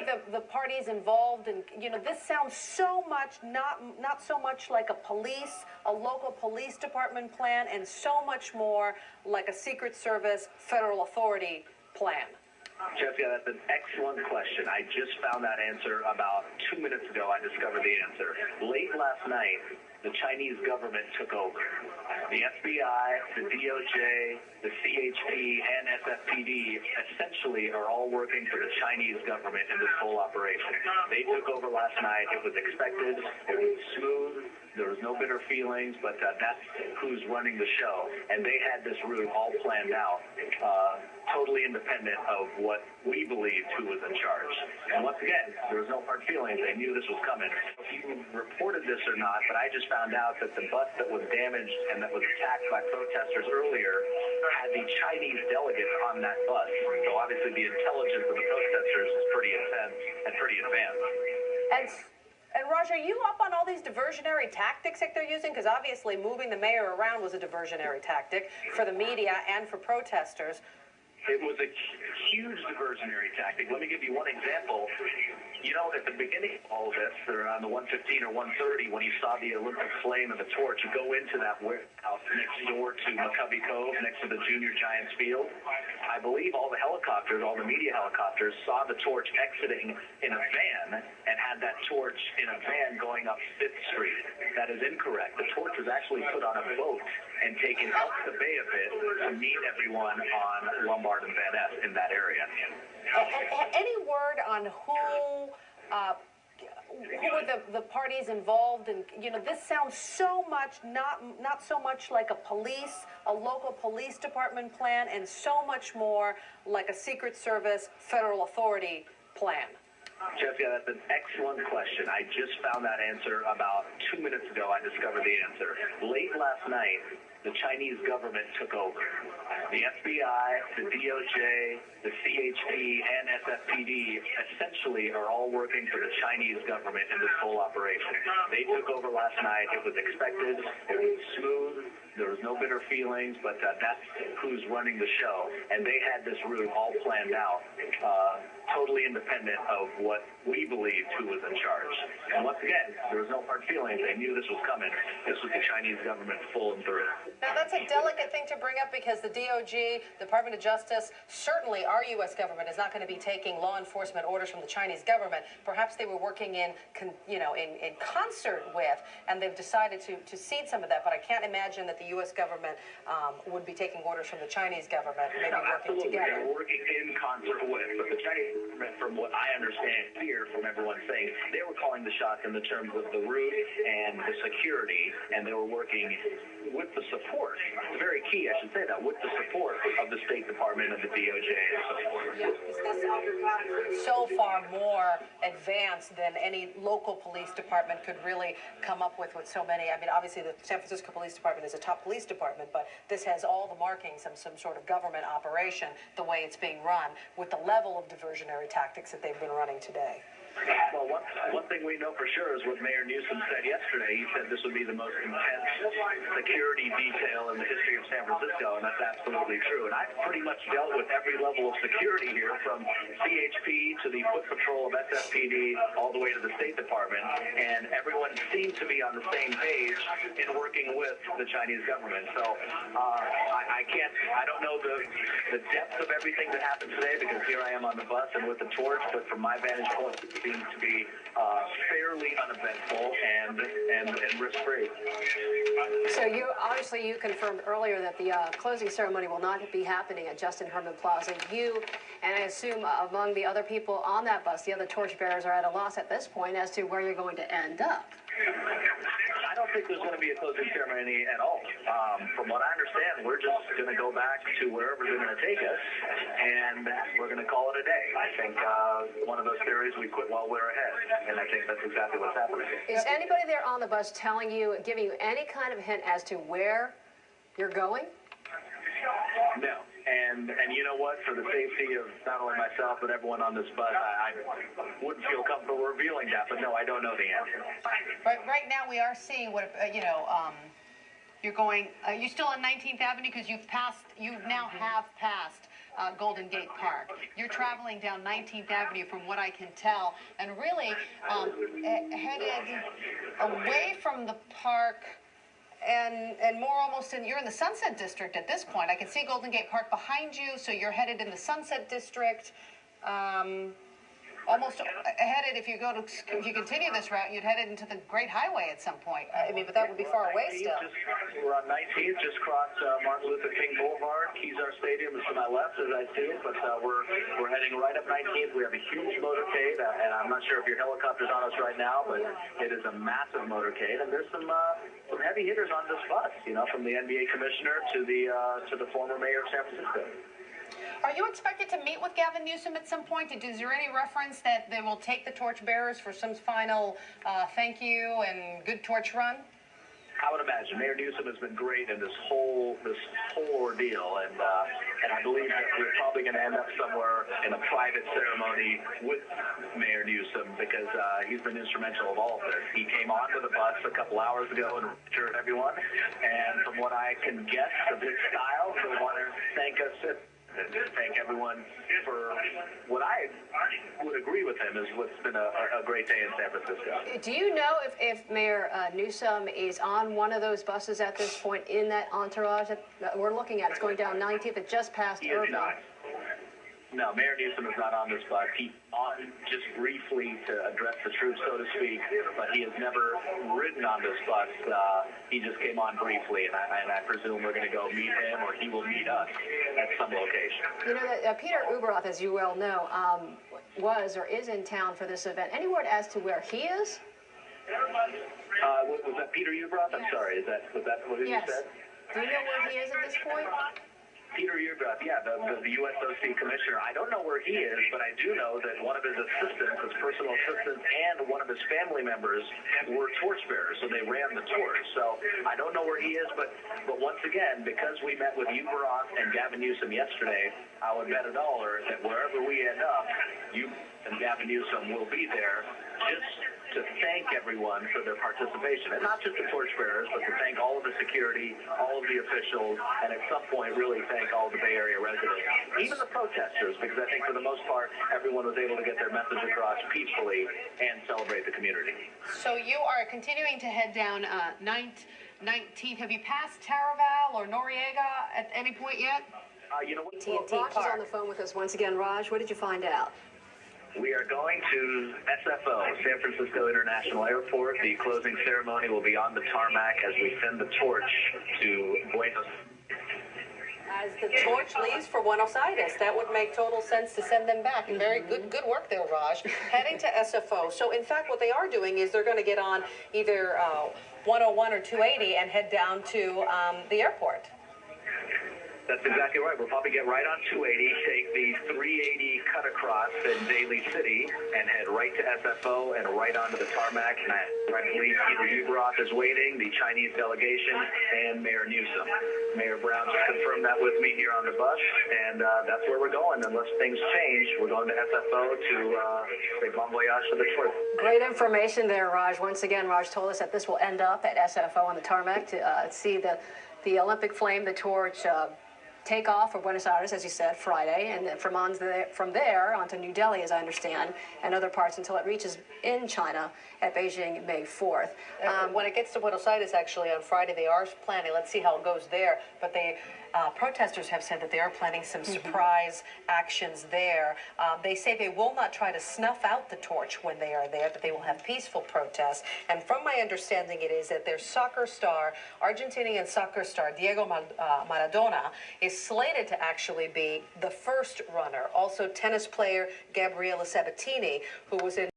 are the parties involved? And, this sounds so much, not so much like a local police department plan, and so much more like a Secret Service federal authority plan. Jeff, yeah, that's an excellent question. I just found that answer about 2 minutes ago. I discovered the answer. Late last night, the Chinese government took over. The FBI, the DOJ, the CHP, and SFPD essentially are all working for the Chinese government in this whole operation. They took over last night. It was expected. It was smooth. There was no bitter feelings, but that's who's running the show. And they had this route all planned out, totally independent of what we believed who was in charge. And once again, there was no hard feelings. They knew this was coming. If you reported this or not, but I just found out that the bus that was damaged and that was attacked by protesters earlier had the Chinese delegates on that bus. So obviously the intelligence of the protesters is pretty intense and pretty advanced. And Raj, are you up on all these diversionary tactics that they're using? Because obviously moving the mayor around was a diversionary tactic for the media and for protesters. It was a huge diversionary tactic. Let me give you one example. At the beginning of all of this, around the 1:15 or 1:30, when you saw the Olympic flame and the torch, you go into that warehouse next door to McCovey Cove, next to the Junior Giants field. I believe all the helicopters, all the media helicopters, saw the torch exiting in a van and had that torch in a van going up 5th Street. That is incorrect. The torch was actually put on a boat and taken out the bay of it to meet everyone on Lombard and Van Ness in that area. Any word on who are the parties involved? And this sounds so much not so much like a local police department plan, and so much more like a Secret Service federal authority plan. Jeff, yeah, that's an excellent question. I just found that answer about 2 minutes ago. I discovered the answer. Late last night, the Chinese government took over. The FBI, the DOJ, the CHP, and SFPD essentially are all working for the Chinese government in this whole operation. They took over last night. It was expected. It was smooth. There was no bitter feelings, but that's who's running the show. And they had this route all planned out, totally independent of what we believed who was in charge. And once again, there was no hard feelings. They knew this was coming. This was the Chinese government full and through. Now, that's a delicate thing to bring up, because the DOJ, Department of Justice, certainly our U.S. government is not going to be taking law enforcement orders from the Chinese government. Perhaps they were working in concert with, and they've decided to cede some of that. But I can't imagine that the U.S. government would be taking orders from the Chinese government, maybe working together. They're working in concert with, but the Chinese government, from what I understand here from everyone saying, they were calling the shots in the terms of the route and the security, and they were working with the support. It's very key, I should say that, with the support of the State Department and the DOJ. Yeah, is this so far more advanced than any local police department could really come up with so many? I mean, obviously the San Francisco Police Department is a top police department, but this has all the markings of some sort of government operation, the way it's being run, with the level of diversionary tactics that they've been running today. Well, one thing we know for sure is what Mayor Newsom said yesterday. He said this would be the most intense security detail in the history of San Francisco, and that's absolutely true. And I've pretty much dealt with every level of security here, from CHP to the Foot Patrol of SFPD, all the way to the State Department, and everyone seemed to be on the same page in working with the Chinese government. So I don't know the depth of everything that happened today, because here I am on the bus and with the torch, but from my vantage point, seems to be fairly uneventful and risk-free. So you confirmed earlier that the closing ceremony will not be happening at Justin Herman Plaza. You, and I assume among the other people on that bus, the other torchbearers, are at a loss at this point as to where you're going to end up. I don't think there's going to be a closing ceremony at all. From what I understand, we're just going to go back to wherever they're going to take us, and we're going to call it a day. I think one of those theories, we quit while we're ahead, and I think that's exactly what's happening. Is anybody there on the bus telling you, giving you any kind of hint as to where you're going? No. And you know what? For the safety of not only myself but everyone on this bus, I wouldn't feel comfortable revealing that. But no, I don't know the answer. But right now we are seeing what you're going. You're still on 19th Avenue, because you now have passed Golden Gate Park. You're traveling down 19th Avenue from what I can tell, and really headed away from the park and more almost you're in the Sunset District at this point. I can see Golden Gate Park behind you, so you're headed in the Sunset District. Almost headed, if you continue this route, you'd headed into the Great Highway at some point. I mean, but that would be far away still. We're on 19th, just crossed Martin Luther King Boulevard. Kezar Stadium is to my left as I see it, but we're heading right up 19th. We have a huge motorcade, and I'm not sure if your helicopter's on us right now, but it is a massive motorcade, and there's some heavy hitters on this bus, you know, from the NBA commissioner to the former mayor of San Francisco. Are you expected to meet with Gavin Newsom at some point? Is there any reference that they will take the torchbearers for some final thank you and good torch run? I would imagine Mayor Newsom has been great in this whole ordeal, and I believe that we're probably going to end up somewhere in a private ceremony with Mayor Newsom because he's been instrumental of all of this. He came onto the bus a couple hours ago and assured everyone, and from what I can guess of his style, he'll want to thank us and thank everyone for what I would agree with him is what's been a great day in San Francisco. Do you know if Mayor Newsom is on one of those buses at this point in that entourage that we're looking at? It's going down 19th. It just passed Irving. He is not. No, Mayor Newsom is not on this bus. He just briefly to address the troops, so to speak, but he has never ridden on this bus. He just came on briefly, and I presume we're going to go meet him, or he will meet us at some location. You know, that Peter Ueberroth, as you well know, was or is in town for this event. Any word as to where he is? Was that Peter Ueberroth? I'm sorry. Was that what you said? Do you know where he is at this point? Peter Ueberroth, yeah, the USOC commissioner. I don't know where he is, but I do know that one of his assistants, his personal assistants, and one of his family members were torchbearers, so they ran the torch. So I don't know where he is, but once again, because we met with Ueberroth and Gavin Newsom yesterday, I would bet $1 that wherever we end up, you and Gavin Newsom will be there just to thank everyone for their participation, and not just the torchbearers, but to thank all of the security, all of the officials, and at some point really thank all of the Bay Area residents, even the protesters, because I think for the most part, everyone was able to get their message across peacefully and celebrate the community. So you are continuing to head down 19th. Have you passed Taraval or Noriega at any point yet? You know what? Raj is on the phone with us once again. Raj, what did you find out? We are going to SFO, San Francisco International Airport. The closing ceremony will be on the tarmac as we send the torch to Buenos As the torch leaves for Buenos Aires, that would make total sense to send them back. And very good work there, Raj. Heading to SFO. So, in fact, what they are doing is they're going to get on either 101 or 280 and head down to the airport. That's exactly right. We'll probably get right on 280, take the 380 cut across in Daly City, and head right to SFO and right onto the tarmac. And I believe Peter Ueberroth is waiting, the Chinese delegation, and Mayor Newsom. Mayor Brown just confirmed that with me here on the bus, and that's where we're going. Unless things change, we're going to SFO to say bon voyage to the torch. Great information there, Raj. Once again, Raj told us that this will end up at SFO on the tarmac to see the Olympic flame, the torch, take off for Buenos Aires, as you said, Friday, and then from there onto New Delhi, as I understand, and other parts until it reaches in China at Beijing May 4th. When it gets to Buenos Aires, actually, on Friday, they are planning, let's see how it goes there, but they protesters have said that they are planning some surprise actions there. They say they will not try to snuff out the torch when they are there, but they will have peaceful protests. And from my understanding, it is that their soccer star, Argentinian soccer star Diego Maradona, is slated to actually be the first runner. Also, tennis player Gabriela Sabatini, who was in